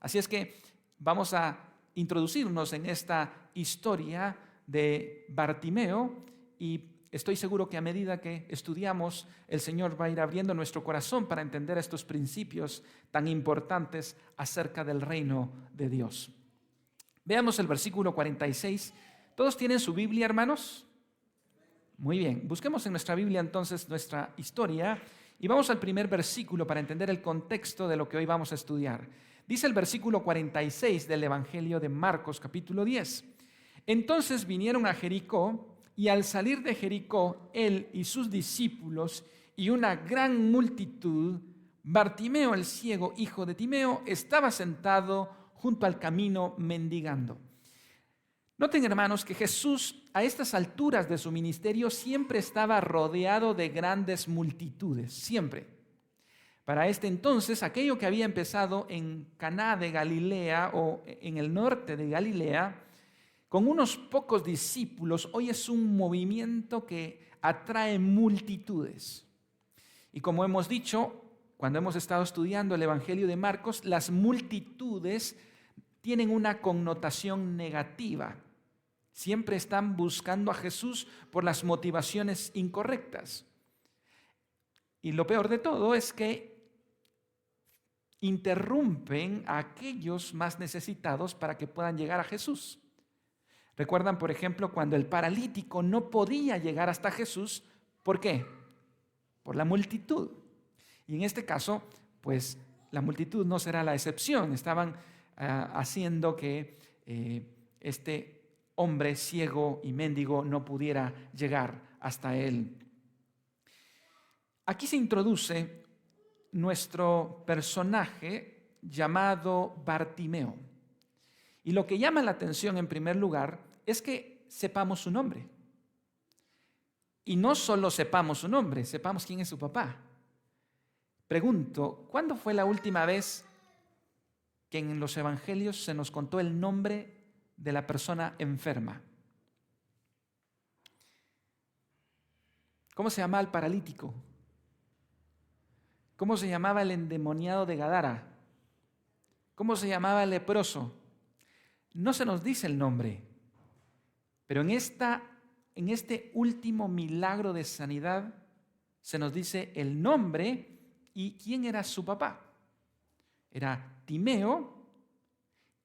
Así es que vamos a introducirnos en esta historia de Bartimeo y estoy seguro que a medida que estudiamos, el Señor va a ir abriendo nuestro corazón para entender estos principios tan importantes acerca del reino de Dios. Veamos el versículo 46. ¿Todos tienen su Biblia, hermanos? Muy bien, busquemos en nuestra Biblia entonces nuestra historia y vamos al primer versículo para entender el contexto de lo que hoy vamos a estudiar. Dice el versículo 46 del Evangelio de Marcos, capítulo 10. Entonces vinieron a Jericó, y al salir de Jericó, él y sus discípulos y una gran multitud, Bartimeo el ciego, hijo de Timeo, estaba sentado junto al camino mendigando. Noten, hermanos, que Jesús a estas alturas de su ministerio siempre estaba rodeado de grandes multitudes, siempre. Para este entonces, aquello que había empezado en Caná de Galilea o en el norte de Galilea, con unos pocos discípulos, hoy es un movimiento que atrae multitudes. Y como hemos dicho, cuando hemos estado estudiando el Evangelio de Marcos, las multitudes tienen una connotación negativa. Siempre están buscando a Jesús por las motivaciones incorrectas. Y lo peor de todo es que interrumpen a aquellos más necesitados para que puedan llegar a Jesús. ¿Recuerdan, por ejemplo, cuando el paralítico no podía llegar hasta Jesús? ¿Por qué? Por la multitud. Y en este caso, pues la multitud no será la excepción. Estaban haciendo que este hombre ciego y mendigo no pudiera llegar hasta él. Aquí se introduce nuestro personaje llamado Bartimeo. Y lo que llama la atención en primer lugar es que sepamos su nombre. Y no solo sepamos su nombre, sepamos quién es su papá. Pregunto, ¿cuándo fue la última vez que en los evangelios se nos contó el nombre de la persona enferma? ¿Cómo se llamaba el paralítico? ¿Cómo se llamaba el endemoniado de Gadara? ¿Cómo se llamaba el leproso? No se nos dice el nombre, pero en este último milagro de sanidad se nos dice el nombre y quién era su papá. Era Timeo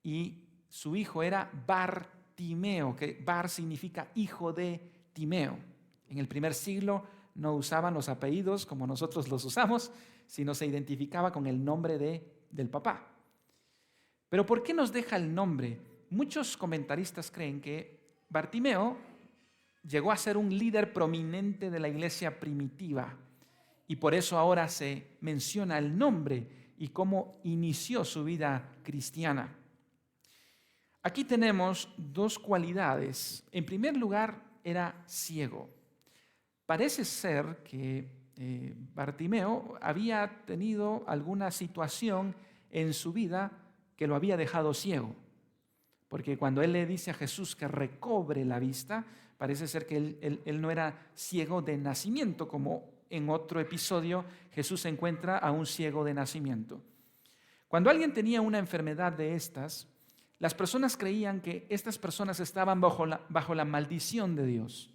y su hijo era Bartimeo, que Bar significa hijo de Timeo. En el primer siglo no usaban los apellidos como nosotros los usamos, sino se identificaba con el nombre del papá. Pero ¿por qué nos deja el nombre? Muchos comentaristas creen que Bartimeo llegó a ser un líder prominente de la iglesia primitiva y por eso ahora se menciona el nombre y cómo inició su vida cristiana. Aquí tenemos dos cualidades. En primer lugar, era ciego. Parece ser que Bartimeo había tenido alguna situación en su vida que lo había dejado ciego. Porque cuando él le dice a Jesús que recobre la vista, parece ser que él no era ciego de nacimiento, como en otro episodio Jesús encuentra a un ciego de nacimiento. Cuando alguien tenía una enfermedad de estas, las personas creían que estas personas estaban bajo la maldición de Dios.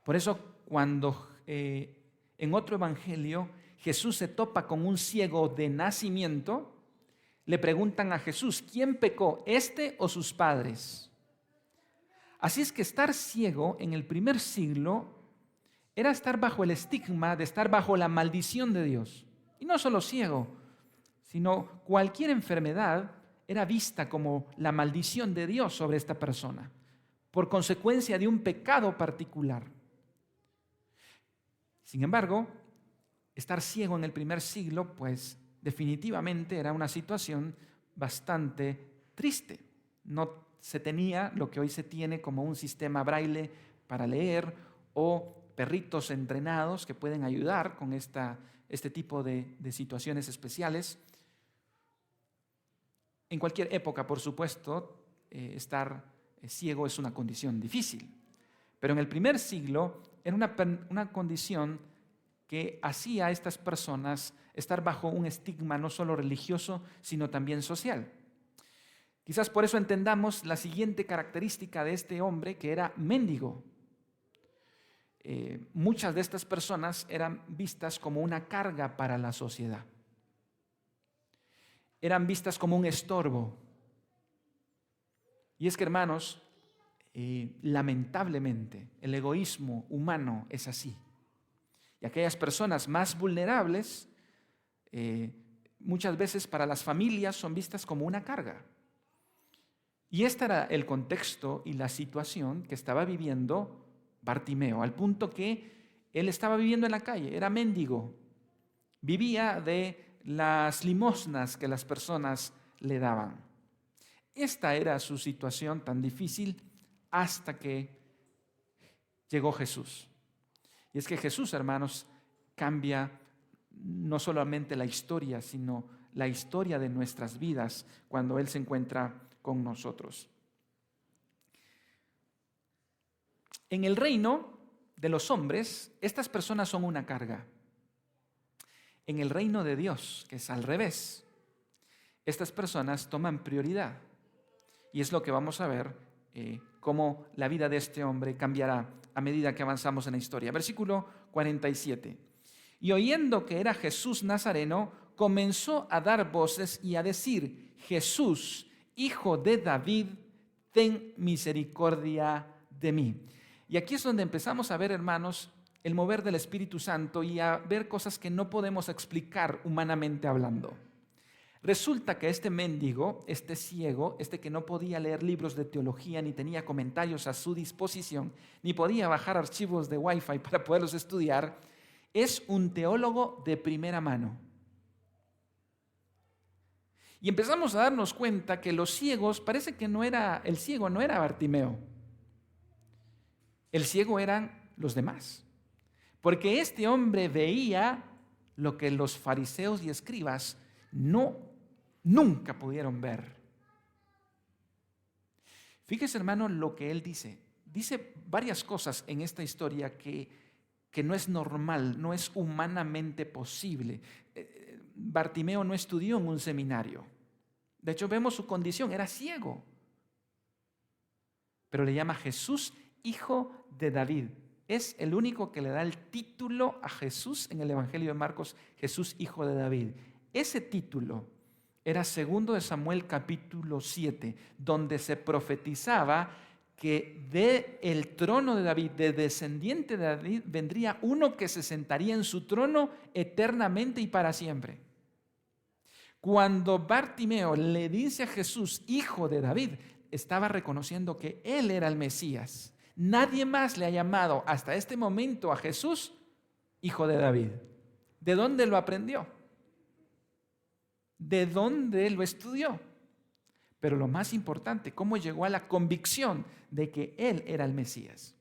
Por eso cuando en otro evangelio Jesús se topa con un ciego de nacimiento, le preguntan a Jesús, ¿quién pecó, este o sus padres? Así es que estar ciego en el primer siglo era estar bajo el estigma de estar bajo la maldición de Dios. Y no solo ciego, sino cualquier enfermedad era vista como la maldición de Dios sobre esta persona, por consecuencia de un pecado particular. Sin embargo, estar ciego en el primer siglo, pues definitivamente era una situación bastante triste. No se tenía lo que hoy se tiene como un sistema braille para leer o perritos entrenados que pueden ayudar con este tipo de situaciones especiales. En cualquier época, por supuesto, estar ciego es una condición difícil. Pero en el primer siglo era una condición que hacía a estas personas estar bajo un estigma no solo religioso, sino también social. Quizás por eso entendamos la siguiente característica de este hombre, que era mendigo. Muchas de estas personas eran vistas como una carga para la sociedad. Eran vistas como un estorbo. Y es que, hermanos, lamentablemente el egoísmo humano es así. Y aquellas personas más vulnerables, muchas veces para las familias son vistas como una carga. Y este era el contexto y la situación que estaba viviendo Bartimeo, al punto que él estaba viviendo en la calle, era mendigo, vivía de las limosnas que las personas le daban. Esta era su situación tan difícil hasta que llegó Jesús. Y es que Jesús, hermanos, cambia no solamente la historia, sino la historia de nuestras vidas cuando Él se encuentra con nosotros. En el reino de los hombres, estas personas son una carga. En el reino de Dios, que es al revés, estas personas toman prioridad. Y es lo que vamos a ver, cómo la vida de este hombre cambiará a medida que avanzamos en la historia. Versículo 47. Y oyendo que era Jesús Nazareno, comenzó a dar voces y a decir: Jesús, hijo de David, ten misericordia de mí. Y aquí es donde empezamos a ver, hermanos, el mover del Espíritu Santo y a ver cosas que no podemos explicar humanamente hablando. Resulta que este mendigo, este ciego, este que no podía leer libros de teología, ni tenía comentarios a su disposición, ni podía bajar archivos de Wi-Fi para poderlos estudiar, es un teólogo de primera mano. Y empezamos a darnos cuenta que los ciegos, parece que el ciego no era Bartimeo. El ciego eran los demás. Porque este hombre veía lo que los fariseos y escribas nunca pudieron ver. Fíjese, hermano, lo que él dice. Dice varias cosas en esta historia que no es normal, no es humanamente posible. Bartimeo no estudió en un seminario. De hecho, vemos su condición, era ciego. Pero le llama Jesús, hijo de David. Es el único que le da el título a Jesús en el Evangelio de Marcos, Jesús, hijo de David. Ese título era 2 Samuel capítulo 7, donde se profetizaba que del trono de David, de descendiente de David, vendría uno que se sentaría en su trono eternamente y para siempre. Cuando Bartimeo le dice a Jesús, hijo de David, estaba reconociendo que él era el Mesías. Nadie más le ha llamado hasta este momento a Jesús hijo de David. ¿De dónde lo aprendió? ¿De dónde lo estudió? Pero lo más importante, cómo llegó a la convicción de que él era el Mesías.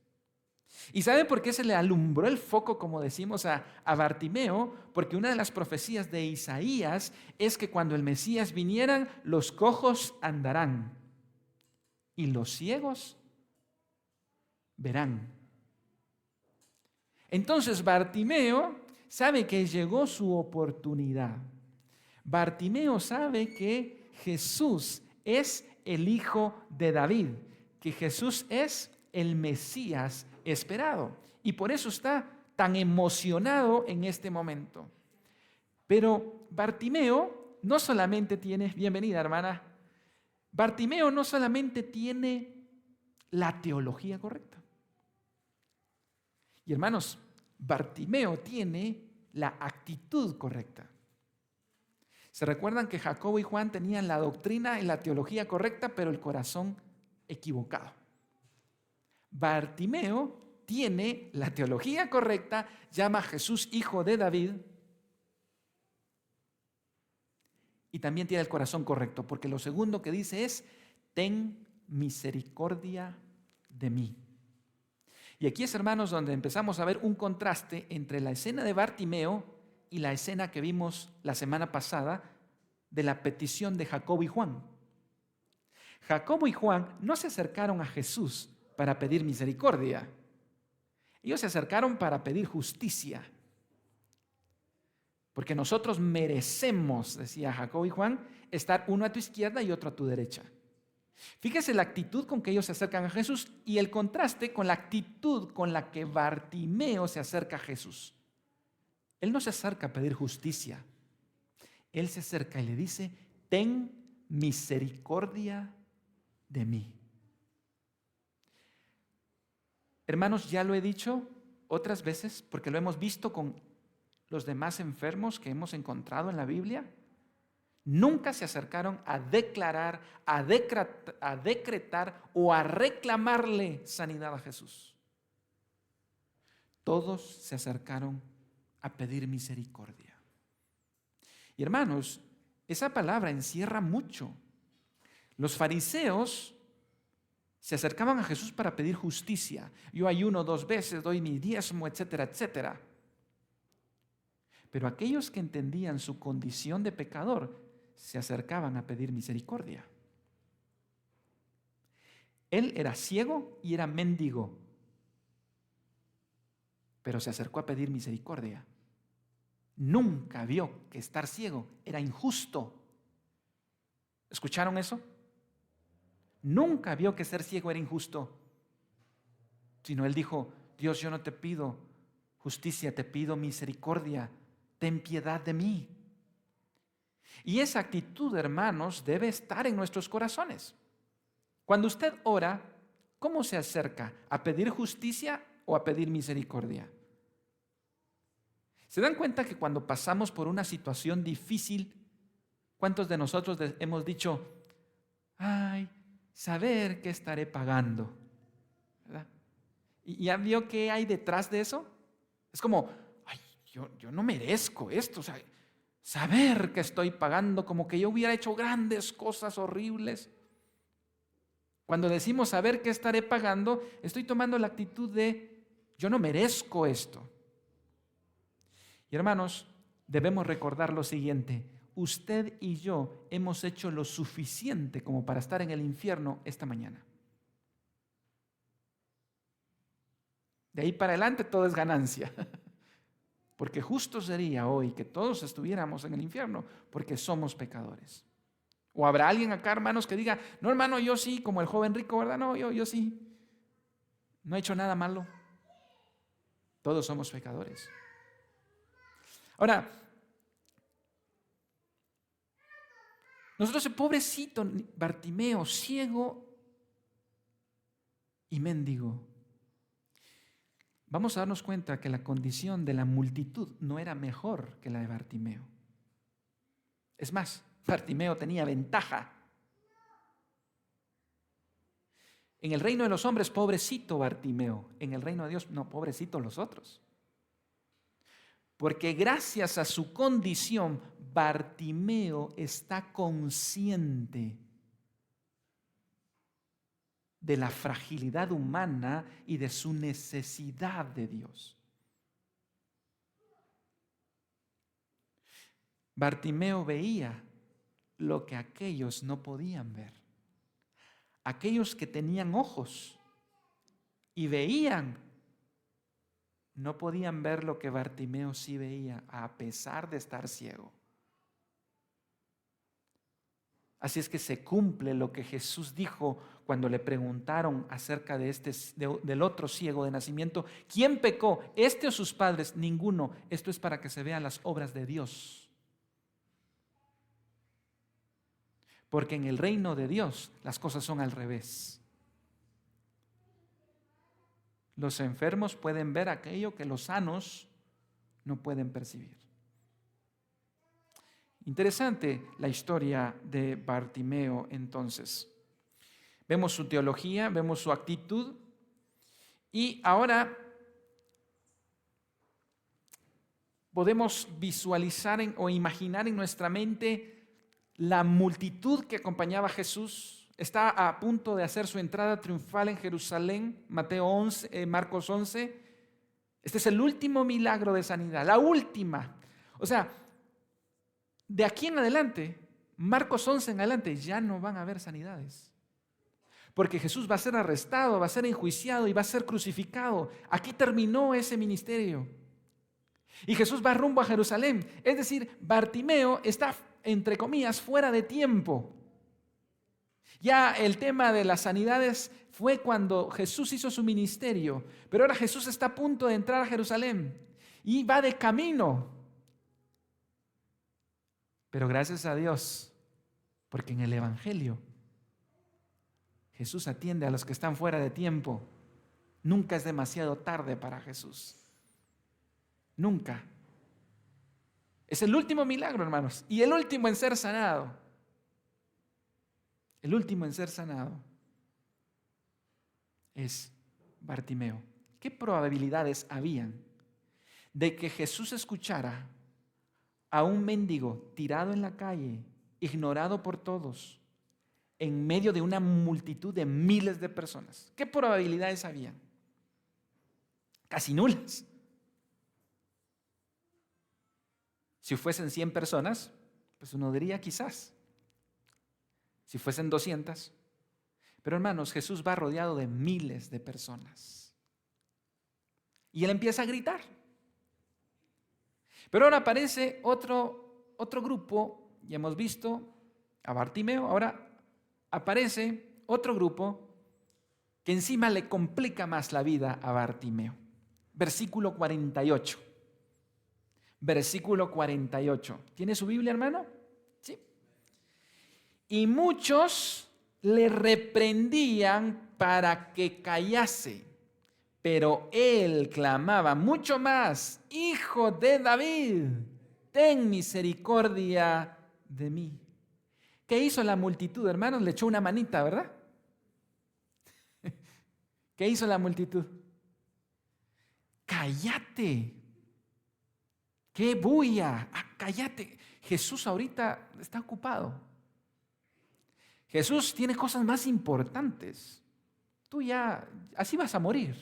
¿Y saben por qué se le alumbró el foco, como decimos, a Bartimeo? Porque una de las profecías de Isaías es que cuando el Mesías viniera, los cojos andarán y los ciegos verán. Entonces Bartimeo sabe que llegó su oportunidad. Bartimeo sabe que Jesús es el hijo de David, que Jesús es el Mesías esperado. Y por eso está tan emocionado en este momento. Pero Bartimeo no solamente tiene, bienvenida hermana, Bartimeo no solamente tiene la teología correcta. Y hermanos, Bartimeo tiene la actitud correcta. ¿Se recuerdan que Jacobo y Juan tenían la doctrina y la teología correcta, pero el corazón equivocado? Bartimeo tiene la teología correcta, llama a Jesús hijo de David, y también tiene el corazón correcto, porque lo segundo que dice es: ten misericordia de mí. Y aquí es, hermanos, donde empezamos a ver un contraste entre la escena de Bartimeo y la escena que vimos la semana pasada de la petición de Jacobo y Juan. Jacobo y Juan no se acercaron a Jesús para pedir misericordia. Ellos se acercaron para pedir justicia. Porque nosotros merecemos, decía Jacobo y Juan, estar uno a tu izquierda y otro a tu derecha. Fíjese la actitud con que ellos se acercan a Jesús y el contraste con la actitud con la que Bartimeo se acerca a Jesús. Él no se acerca a pedir justicia. Él se acerca y le dice, ten misericordia de mí. Hermanos, ya lo he dicho otras veces porque lo hemos visto con los demás enfermos que hemos encontrado en la Biblia. Nunca se acercaron a declarar, a decretar o a reclamarle sanidad a Jesús. Todos se acercaron a pedir misericordia. Y hermanos, esa palabra encierra mucho. Los fariseos se acercaban a Jesús para pedir justicia. Yo ayuno 2 veces, doy mi diezmo, etcétera, etcétera. Pero aquellos que entendían su condición de pecador se acercaban a pedir misericordia. Él era ciego y era mendigo, pero se acercó a pedir misericordia. Nunca vio que estar ciego era injusto. ¿Escucharon eso? Nunca vio que ser ciego era injusto, sino él dijo, Dios, yo no te pido justicia, te pido misericordia, ten piedad de mí. Y esa actitud, hermanos, debe estar en nuestros corazones. Cuando usted ora, ¿cómo se acerca? ¿A pedir justicia o a pedir misericordia? ¿Se dan cuenta que cuando pasamos por una situación difícil, cuántos de nosotros hemos dicho, ay, saber qué estaré pagando? ¿Verdad? ¿Y ya vio qué hay detrás de eso? Es como, ay, yo no merezco esto, o sea, saber que estoy pagando, como que yo hubiera hecho grandes cosas horribles. Cuando decimos saber qué estaré pagando, estoy tomando la actitud de, yo no merezco esto. Y hermanos, debemos recordar lo siguiente, usted y yo hemos hecho lo suficiente como para estar en el infierno esta mañana. De ahí para adelante todo es ganancia. Porque justo sería hoy que todos estuviéramos en el infierno porque somos pecadores. O habrá alguien acá, hermanos, que diga, no, hermano, yo sí, como el joven rico, ¿verdad? No, yo sí. No he hecho nada malo. Todos somos pecadores. Ahora, nosotros el pobrecito Bartimeo, ciego y mendigo, vamos a darnos cuenta que la condición de la multitud no era mejor que la de Bartimeo. Es más, Bartimeo tenía ventaja. En el reino de los hombres, pobrecito Bartimeo. En el reino de Dios, no, pobrecito los otros. Porque gracias a su condición, Bartimeo está consciente de la fragilidad humana y de su necesidad de Dios. Bartimeo veía lo que aquellos no podían ver. Aquellos que tenían ojos y veían, no podían ver lo que Bartimeo sí veía, a pesar de estar ciego. Así es que se cumple lo que Jesús dijo cuando le preguntaron acerca del otro ciego de nacimiento. ¿Quién pecó? ¿Este o sus padres? Ninguno. Esto es para que se vean las obras de Dios. Porque en el reino de Dios las cosas son al revés. Los enfermos pueden ver aquello que los sanos no pueden percibir. Interesante la historia de Bartimeo entonces. Vemos su teología, vemos su actitud y ahora podemos visualizar o imaginar en nuestra mente la multitud que acompañaba a Jesús. Está a punto de hacer su entrada triunfal en Jerusalén, Marcos 11. Este es el último milagro de sanidad, la última. O sea, de aquí en adelante, Marcos 11 en adelante, ya no van a haber sanidades. Porque Jesús va a ser arrestado, va a ser enjuiciado y va a ser crucificado. Aquí terminó ese ministerio. Y Jesús va rumbo a Jerusalén. Es decir, Bartimeo está, entre comillas, fuera de tiempo. Ya el tema de las sanidades fue cuando Jesús hizo su ministerio, pero ahora Jesús está a punto de entrar a Jerusalén y va de camino. Pero gracias a Dios, porque en el Evangelio Jesús atiende a los que están fuera de tiempo. Nunca es demasiado tarde para Jesús. Nunca. Es el último milagro, hermanos, y el último en ser sanado. El último en ser sanado es Bartimeo. ¿Qué probabilidades habían de que Jesús escuchara a un mendigo tirado en la calle, ignorado por todos, en medio de una multitud de miles de personas? ¿Qué probabilidades habían? Casi nulas. Si fuesen 100 personas, pues uno diría quizás. Si fuesen 200. Pero hermanos, Jesús va rodeado de miles de personas. Y él empieza a gritar. Pero ahora aparece otro grupo, ya hemos visto a Bartimeo, ahora aparece otro grupo que encima le complica más la vida a Bartimeo. Versículo 48. Versículo 48. ¿Tiene su Biblia, hermano? Sí. Y muchos le reprendían para que callase, pero él clamaba mucho más: Hijo de David, ten misericordia de mí. ¿Qué hizo la multitud, hermanos? Le echó una manita, ¿verdad? ¿Qué hizo la multitud? Cállate. ¡Qué bulla! Cállate. Jesús ahorita está ocupado. Jesús tiene cosas más importantes. Tú ya, así vas a morir.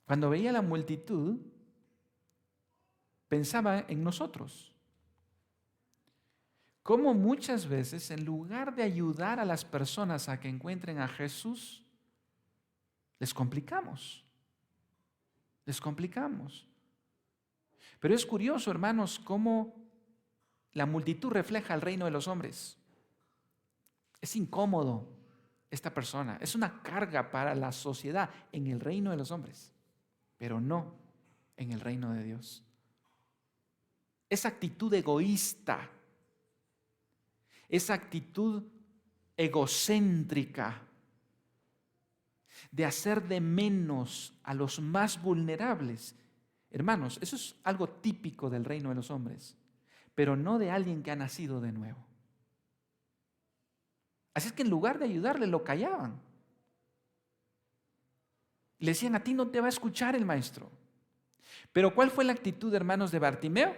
Cuando veía la multitud, pensaba en nosotros. Cómo muchas veces, en lugar de ayudar a las personas a que encuentren a Jesús, les complicamos. Les complicamos. Pero es curioso, hermanos, cómo la multitud refleja el reino de los hombres. Es incómodo esta persona, es una carga para la sociedad en el reino de los hombres, pero no en el reino de Dios. Esa actitud egoísta, esa actitud egocéntrica de hacer de menos a los más vulnerables. Hermanos, eso es algo típico del reino de los hombres, pero no de alguien que ha nacido de nuevo. Así es que en lugar de ayudarle, lo callaban. Le decían: a ti no te va a escuchar el maestro. Pero ¿cuál fue la actitud, hermanos, de Bartimeo?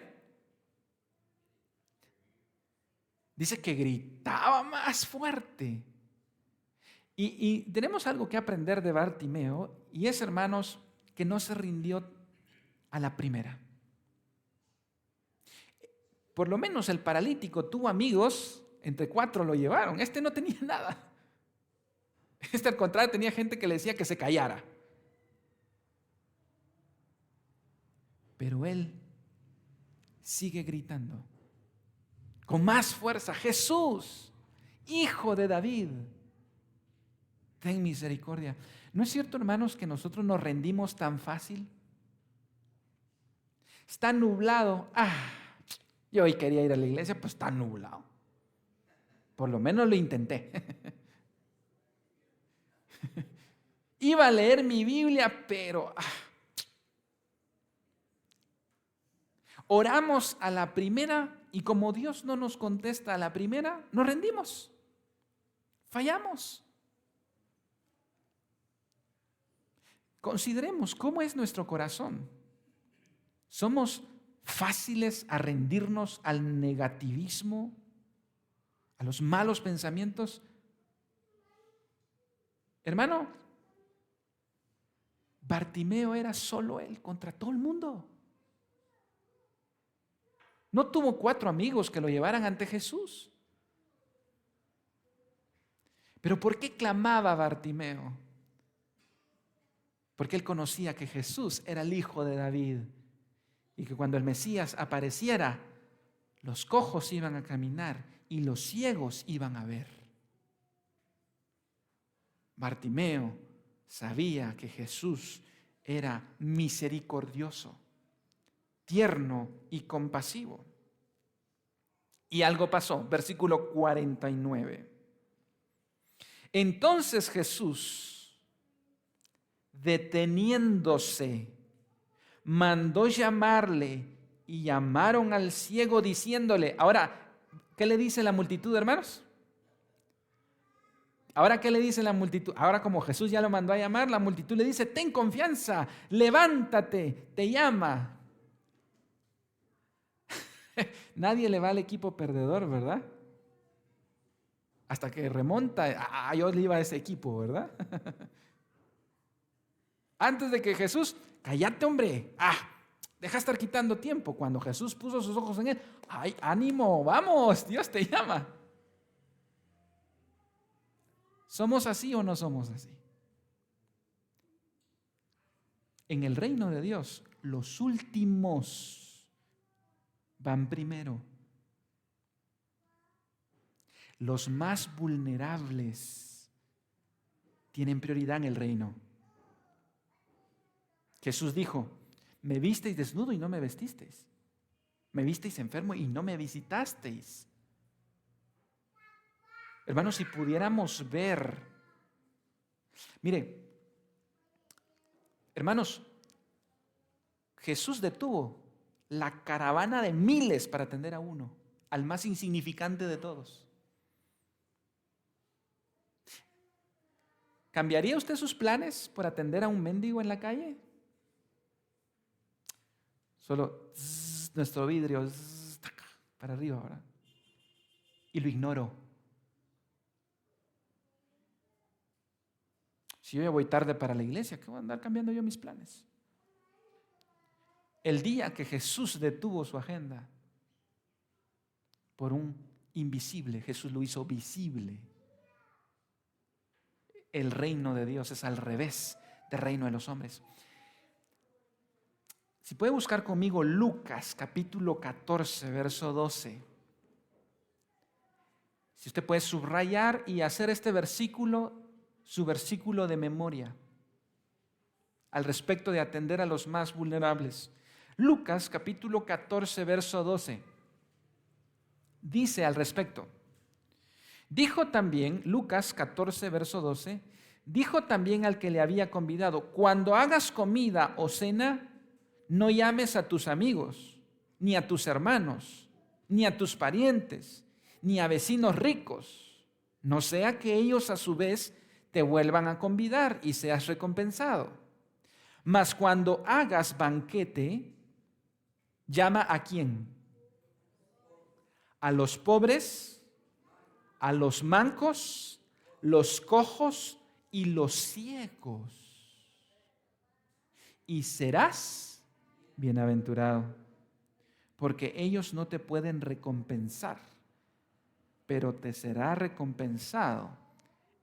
Dice que gritaba más fuerte. Y tenemos algo que aprender de Bartimeo, y es, hermanos, que no se rindió a la primera. Por lo menos el paralítico tuvo amigos, entre 4 lo llevaron. Este no tenía nada. Este, al contrario, tenía gente que le decía que se callara. Pero él sigue gritando con más fuerza: Jesús, Hijo de David, ten misericordia. ¿No es cierto, hermanos, que nosotros nos rendimos tan fácil? Está nublado. Yo hoy quería ir a la iglesia, pues está nublado. Por lo menos lo intenté. Iba a leer mi Biblia, pero oramos a la primera, y como Dios no nos contesta a la primera, nos rendimos. Fallamos. Consideremos cómo es nuestro corazón. ¿Somos fáciles a rendirnos al negativismo, a los malos pensamientos? Hermano, Bartimeo era solo él contra todo el mundo. No tuvo 4 amigos que lo llevaran ante Jesús. Pero ¿por qué clamaba Bartimeo? Porque él conocía que Jesús era el Hijo de David y que cuando el Mesías apareciera, los cojos iban a caminar y los ciegos iban a ver. Bartimeo sabía que Jesús era misericordioso, tierno y compasivo. Y algo pasó, versículo 49. Entonces Jesús, deteniéndose, mandó llamarle y llamaron al ciego diciéndole, ahora, ¿qué le dice la multitud, hermanos? Ahora, ¿qué le dice la multitud? Ahora, como Jesús ya lo mandó a llamar, la multitud le dice, ten confianza, levántate, te llama. Nadie le va al equipo perdedor, ¿verdad? Hasta que remonta, yo le iba a ese equipo, ¿verdad? Antes de que Jesús, cállate, hombre, deja de estar quitando tiempo. Cuando Jesús puso sus ojos en él, ¡ay, ánimo, vamos, Dios te llama! ¿Somos así o no somos así? En el reino de Dios, los últimos van primero. Los más vulnerables tienen prioridad en el reino. Jesús dijo, me visteis desnudo y no me vestisteis. Me visteis enfermo y no me visitasteis. Hermanos, si pudiéramos ver, mire, hermanos, Jesús detuvo la caravana de miles para atender a uno, al más insignificante de todos. ¿Cambiaría usted sus planes por atender a un mendigo en la calle? Solo nuestro vidrio para arriba ahora. Y lo ignoro. Si yo ya voy tarde para la iglesia, ¿qué voy a andar cambiando yo mis planes? El día que Jesús detuvo su agenda por un invisible, Jesús lo hizo visible. El reino de Dios es al revés del reino de los hombres. Si puede buscar conmigo Lucas capítulo 14, verso 12. Si usted puede subrayar y hacer este versículo su versículo de memoria al respecto de atender a los más vulnerables. Lucas capítulo 14, verso 12. Dice al respecto. Dijo también, Lucas 14, verso 12, dijo también al que le había convidado, cuando hagas comida o cena, no llames a tus amigos, ni a tus hermanos, ni a tus parientes, ni a vecinos ricos, no sea que ellos a su vez te vuelvan a convidar y seas recompensado. Mas cuando hagas banquete, llama ¿a quién? A los pobres, a los mancos, los cojos y los ciegos. Y serás bienaventurado, porque ellos no te pueden recompensar, pero te será recompensado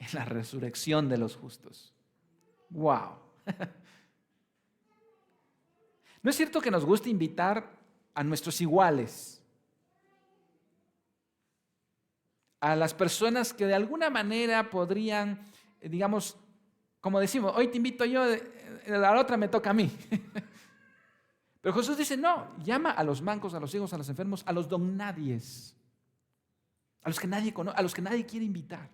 en la resurrección de los justos. ¡Wow! ¿No es cierto que nos gusta invitar a nuestros iguales? A las personas que de alguna manera podrían, digamos, como decimos, hoy te invito yo, la otra me toca a mí. Pero Jesús dice, no, llama a los mancos, a los ciegos, a los enfermos, a los don nadies, a los que nadie conoce, a los que nadie quiere invitar.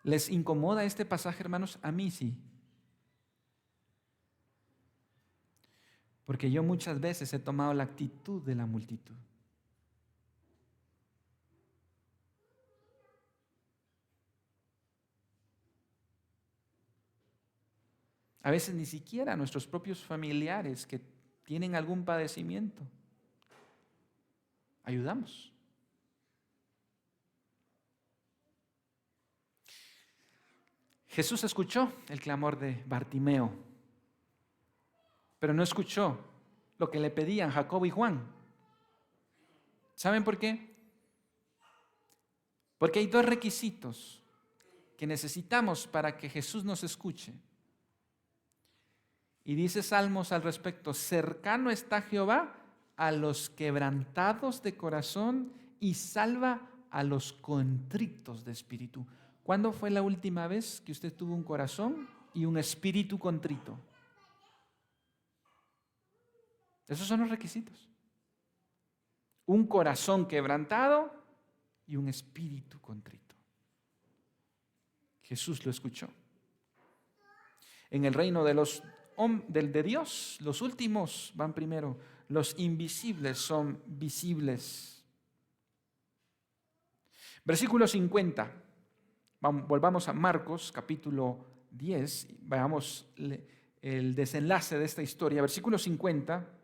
¿Les incomoda este pasaje, hermanos? A mí sí. Porque yo muchas veces he tomado la actitud de la multitud. A veces ni siquiera a nuestros propios familiares que tienen algún padecimiento ayudamos. Jesús escuchó el clamor de Bartimeo, pero no escuchó lo que le pedían Jacobo y Juan. ¿Saben por qué? Porque hay dos requisitos que necesitamos para que Jesús nos escuche. Y dice Salmos al respecto: cercano está Jehová a los quebrantados de corazón y salva a los contritos de espíritu. ¿Cuándo fue la última vez que usted tuvo un corazón y un espíritu contrito? Esos son los requisitos. Un corazón quebrantado y un espíritu contrito. Jesús lo escuchó. En el reino de Dios, los últimos van primero, los invisibles son visibles. Versículo 50. Volvamos a Marcos, capítulo 10, veamos el desenlace de esta historia. Versículo 50.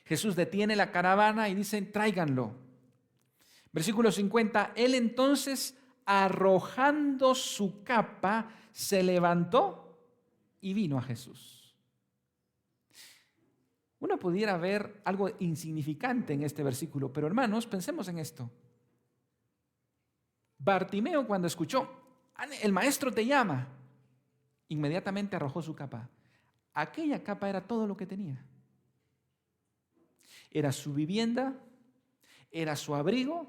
Jesús detiene la caravana y dice: tráiganlo. Versículo 50. Él entonces, arrojando su capa, se levantó y vino a Jesús. Uno pudiera ver algo insignificante en este versículo, pero hermanos, pensemos en esto. Bartimeo, cuando escuchó: el maestro te llama, inmediatamente arrojó su capa. Aquella capa era todo lo que tenía. Era su vivienda, era su abrigo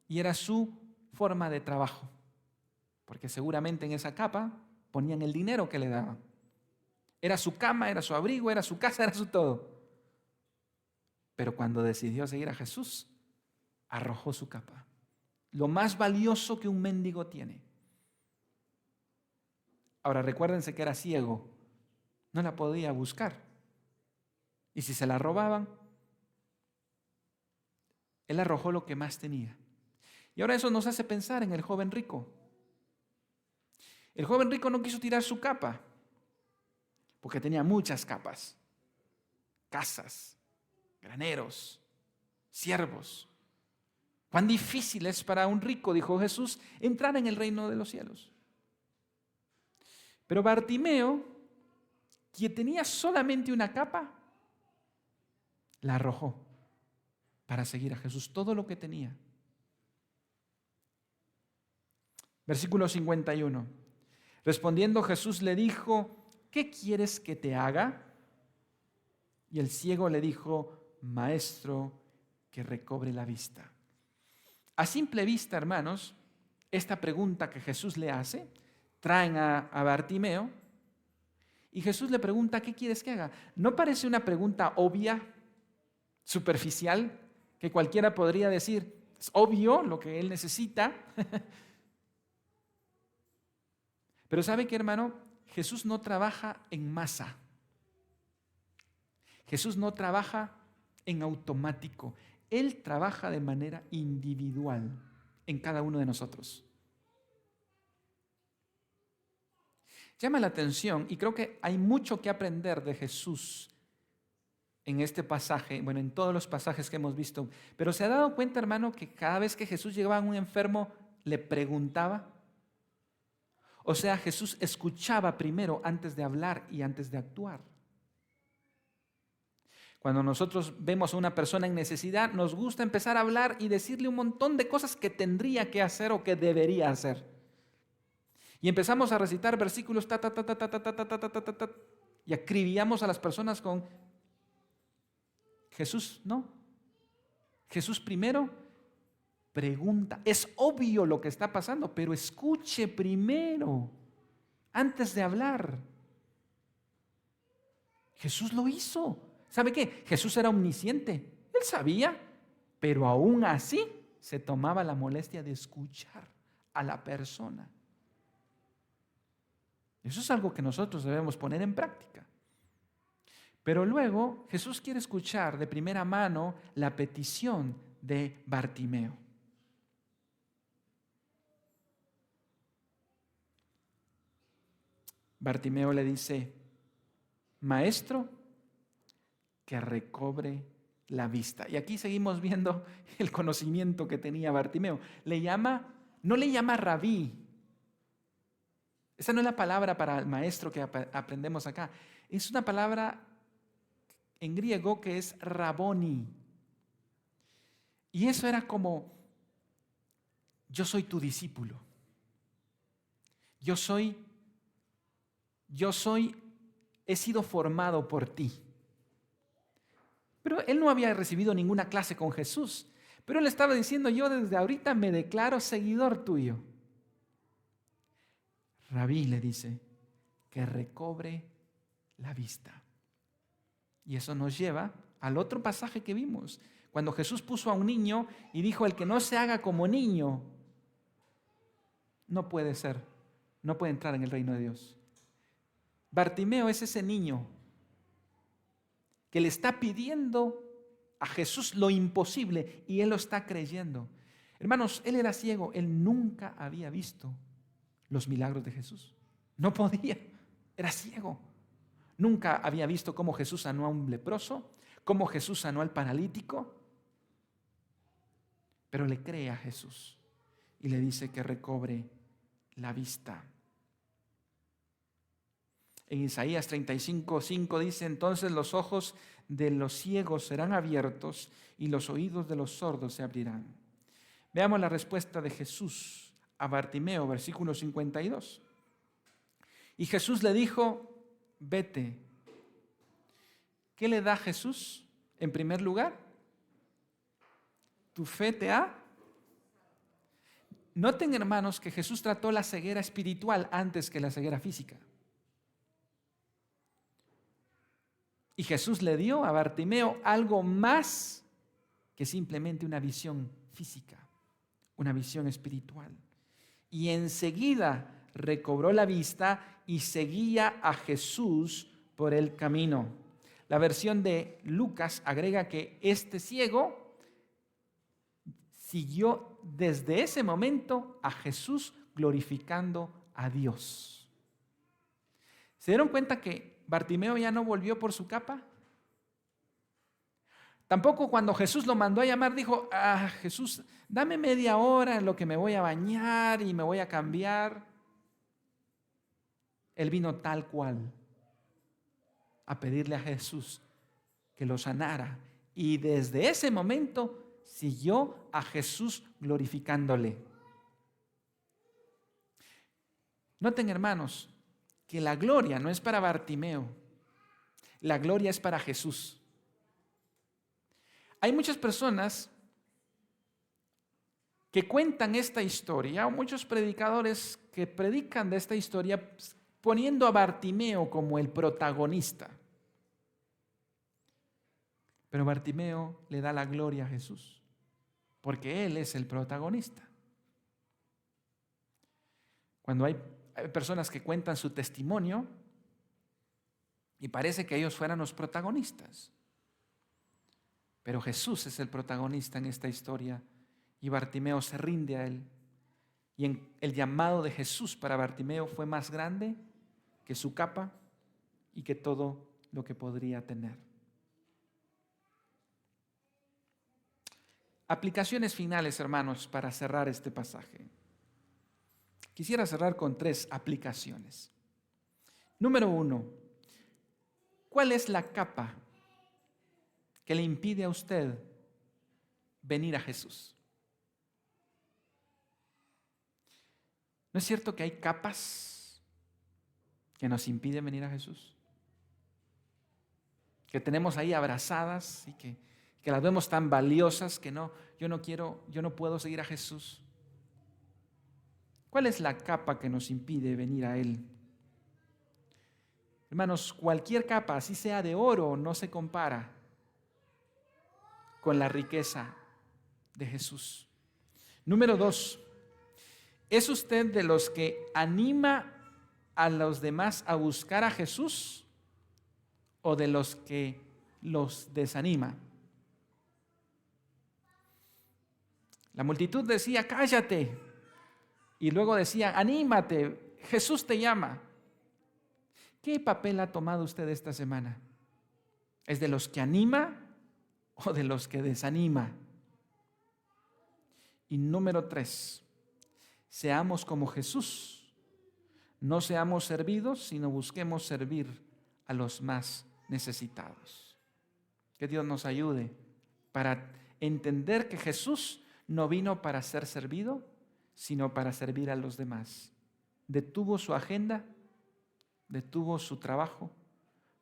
y era su forma de trabajo. Porque seguramente en esa capa ponían el dinero que le daban. Era su cama, era su abrigo, era su casa, era su todo. Pero cuando decidió seguir a Jesús, arrojó su capa. Lo más valioso que un mendigo tiene. Ahora recuérdense que era ciego, no la podía buscar. Y si se la robaban, él arrojó lo que más tenía. Y ahora eso nos hace pensar en el joven rico. El joven rico no quiso tirar su capa, porque tenía muchas capas, casas, graneros, siervos. Cuán difícil es para un rico, dijo Jesús, entrar en el reino de los cielos. Pero Bartimeo, quien tenía solamente una capa, la arrojó para seguir a Jesús, todo lo que tenía. Versículo 51. Respondiendo Jesús le dijo: ¿qué quieres que te haga? Y el ciego le dijo: maestro, que recobre la vista. A simple vista, hermanos, esta pregunta que Jesús le hace, traen a Bartimeo y Jesús le pregunta: ¿qué quieres que haga? ¿No parece una pregunta obvia, superficial, que cualquiera podría decir, es obvio lo que él necesita? Pero ¿sabe qué, hermano? Jesús no trabaja en masa. Jesús no trabaja en automático. Él trabaja de manera individual en cada uno de nosotros. Llama la atención, y creo que hay mucho que aprender de Jesús en este pasaje, bueno, en todos los pasajes que hemos visto. Pero ¿se ha dado cuenta, hermano, que cada vez que Jesús llegaba a un enfermo, le preguntaba? O sea, Jesús escuchaba primero antes de hablar y antes de actuar. Cuando nosotros vemos a una persona en necesidad, nos gusta empezar a hablar y decirle un montón de cosas que tendría que hacer o que debería hacer. Y empezamos a recitar versículos y acribillamos a las personas con Jesús. No. Jesús primero pregunta. Es obvio lo que está pasando, pero escuche primero antes de hablar. Jesús lo hizo. ¿Sabe qué? Jesús era omnisciente. Él sabía, pero aún así se tomaba la molestia de escuchar a la persona. Eso es algo que nosotros debemos poner en práctica. Pero luego Jesús quiere escuchar de primera mano la petición de Bartimeo. Bartimeo le dice: maestro, que recobre la vista. Y aquí seguimos viendo el conocimiento que tenía Bartimeo. No le llama rabí. Esa no es la palabra para el maestro que aprendemos acá. Es una palabra en griego que es raboni. Y eso era como: yo soy tu discípulo. Yo soy, he sido formado por ti. Pero él no había recibido ninguna clase con Jesús. Pero él estaba diciendo, yo desde ahorita me declaro seguidor tuyo. Rabí le dice que recobre la vista. Y eso nos lleva al otro pasaje que vimos, cuando Jesús puso a un niño y dijo, el que no se haga como niño, no puede entrar en el reino de Dios. Bartimeo es ese niño que le está pidiendo a Jesús lo imposible y él lo está creyendo. Hermanos, él era ciego, él nunca había visto los milagros de Jesús. No podía, era ciego. Nunca había visto cómo Jesús sanó a un leproso, cómo Jesús sanó al paralítico, pero le cree a Jesús y le dice que recobre la vista. En Isaías 35:5 dice, entonces los ojos de los ciegos serán abiertos y los oídos de los sordos se abrirán. Veamos la respuesta de Jesús a Bartimeo, versículo 52. Y Jesús le dijo, vete. ¿Qué le da Jesús en primer lugar? Tu fe te ha. Noten, hermanos, que Jesús trató la ceguera espiritual antes que la ceguera física. Y Jesús le dio a Bartimeo algo más que simplemente una visión física, una visión espiritual. Y enseguida recobró la vista y seguía a Jesús por el camino. La versión de Lucas agrega que este ciego siguió desde ese momento a Jesús glorificando a Dios. ¿Se dieron cuenta que Bartimeo ya no volvió por su capa? Tampoco cuando Jesús lo mandó a llamar dijo, Jesús, dame media hora en lo que me voy a bañar y me voy a cambiar. Él vino tal cual a pedirle a Jesús que lo sanara. Y desde ese momento siguió a Jesús glorificándole. Noten, hermanos, que la gloria no es para Bartimeo, la gloria es para Jesús. Hay muchas personas que cuentan esta historia, o muchos predicadores que predican de esta historia poniendo a Bartimeo como el protagonista. Pero Bartimeo le da la gloria a Jesús, porque él es el protagonista. Cuando hay personas que cuentan su testimonio y parece que ellos fueran los protagonistas. Pero Jesús es el protagonista en esta historia y Bartimeo se rinde a él. Y el llamado de Jesús para Bartimeo fue más grande que su capa y que todo lo que podría tener. Aplicaciones finales, hermanos, para cerrar este pasaje. Quisiera cerrar con 3 aplicaciones. Número 1, ¿cuál es la capa que le impide a usted venir a Jesús? ¿No es cierto que hay capas que nos impiden venir a Jesús? Que tenemos ahí abrazadas y que las vemos tan valiosas que yo no puedo seguir a Jesús. ¿Cuál es la capa que nos impide venir a Él? Hermanos, cualquier capa, así sea de oro, no se compara con la riqueza de Jesús. Número 2, ¿es usted de los que anima a los demás a buscar a Jesús o de los que los desanima? La multitud decía, cállate. Y luego decía, anímate, Jesús te llama. ¿Qué papel ha tomado usted esta semana? ¿Es de los que anima o de los que desanima? Y número 3, seamos como Jesús. No seamos servidos, sino busquemos servir a los más necesitados. Que Dios nos ayude para entender que Jesús no vino para ser servido, sino para servir a los demás. detuvo su agenda, detuvo su trabajo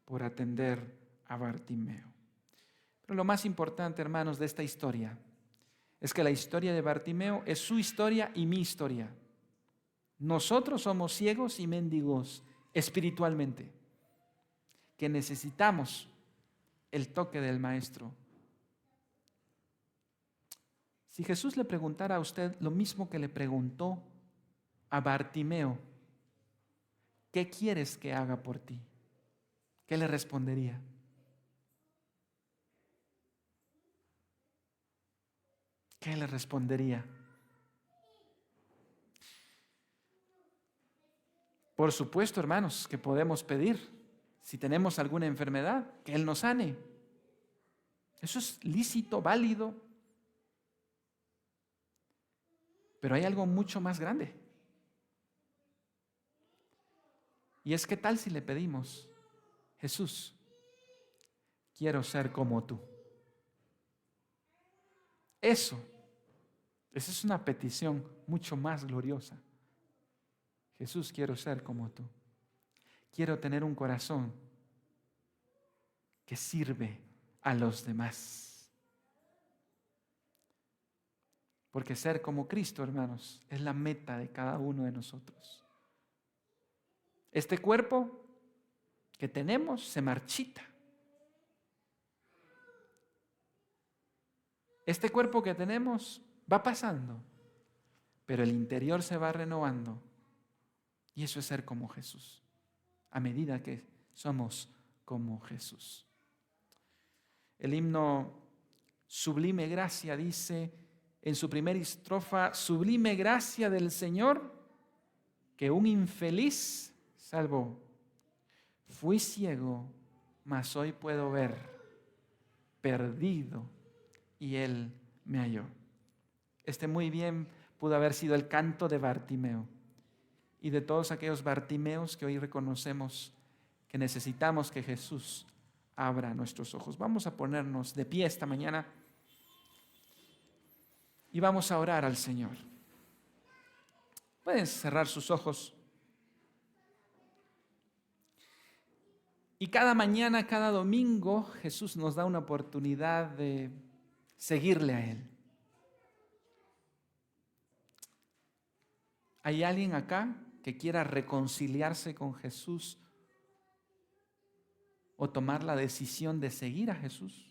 por atender a Bartimeo. Pero lo más importante, hermanos, de esta historia es que la historia de Bartimeo es su historia y mi historia. Nosotros somos ciegos y mendigos espiritualmente, que necesitamos el toque del Maestro. Si Jesús le preguntara a usted lo mismo que le preguntó a Bartimeo, ¿qué quieres que haga por ti? ¿Qué le respondería? ¿Qué le respondería? Por supuesto, hermanos, que podemos pedir, si tenemos alguna enfermedad, que Él nos sane. Eso es lícito, válido. Pero hay algo mucho más grande. Y es, ¿qué tal si le pedimos, Jesús, quiero ser como tú? Esa es una petición mucho más gloriosa. Jesús, quiero ser como tú. Quiero tener un corazón que sirve a los demás. Porque ser como Cristo, hermanos, es la meta de cada uno de nosotros. Este cuerpo que tenemos se marchita. Este cuerpo que tenemos va pasando, pero el interior se va renovando. Y eso es ser como Jesús, a medida que somos como Jesús. El himno Sublime Gracia dice en su primera estrofa: sublime gracia del Señor que un infeliz salvó. Fui ciego, mas hoy puedo ver, perdido, y Él me halló. Muy bien pudo haber sido el canto de Bartimeo y de todos aquellos Bartimeos que hoy reconocemos que necesitamos que Jesús abra nuestros ojos. Vamos a ponernos de pie esta mañana y vamos a orar al Señor. Pueden cerrar sus ojos. Y cada mañana, cada domingo, Jesús nos da una oportunidad de seguirle a Él. ¿Hay alguien acá que quiera reconciliarse con Jesús o tomar la decisión de seguir a Jesús?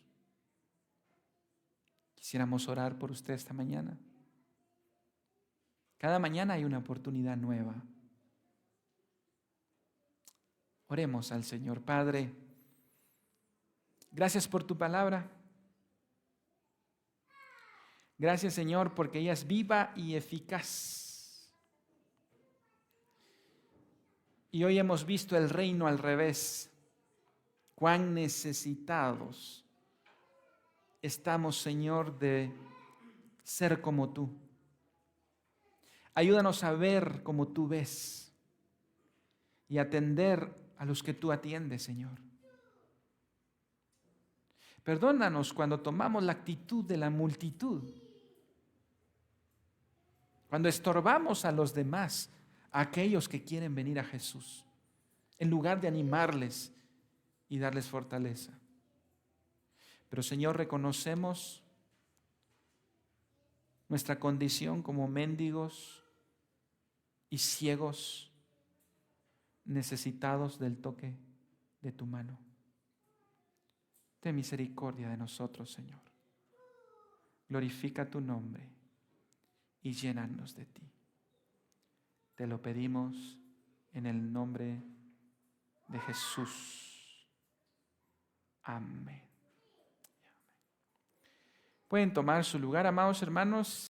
Quisiéramos orar por usted esta mañana. Cada mañana hay una oportunidad nueva. Oremos al Señor. Padre, gracias por tu palabra. Gracias, Señor, porque ella es viva y eficaz. Y hoy hemos visto el reino al revés. Cuán necesitados estamos, Señor, de ser como tú. Ayúdanos a ver como tú ves y atender a los que tú atiendes, Señor. Perdónanos cuando tomamos la actitud de la multitud, cuando estorbamos a los demás, a aquellos que quieren venir a Jesús, en lugar de animarles y darles fortaleza. Pero, Señor, reconocemos nuestra condición como mendigos y ciegos, necesitados del toque de tu mano. Ten misericordia de nosotros, Señor. Glorifica tu nombre y llénanos de ti. Te lo pedimos en el nombre de Jesús. Amén. Pueden tomar su lugar, amados hermanos.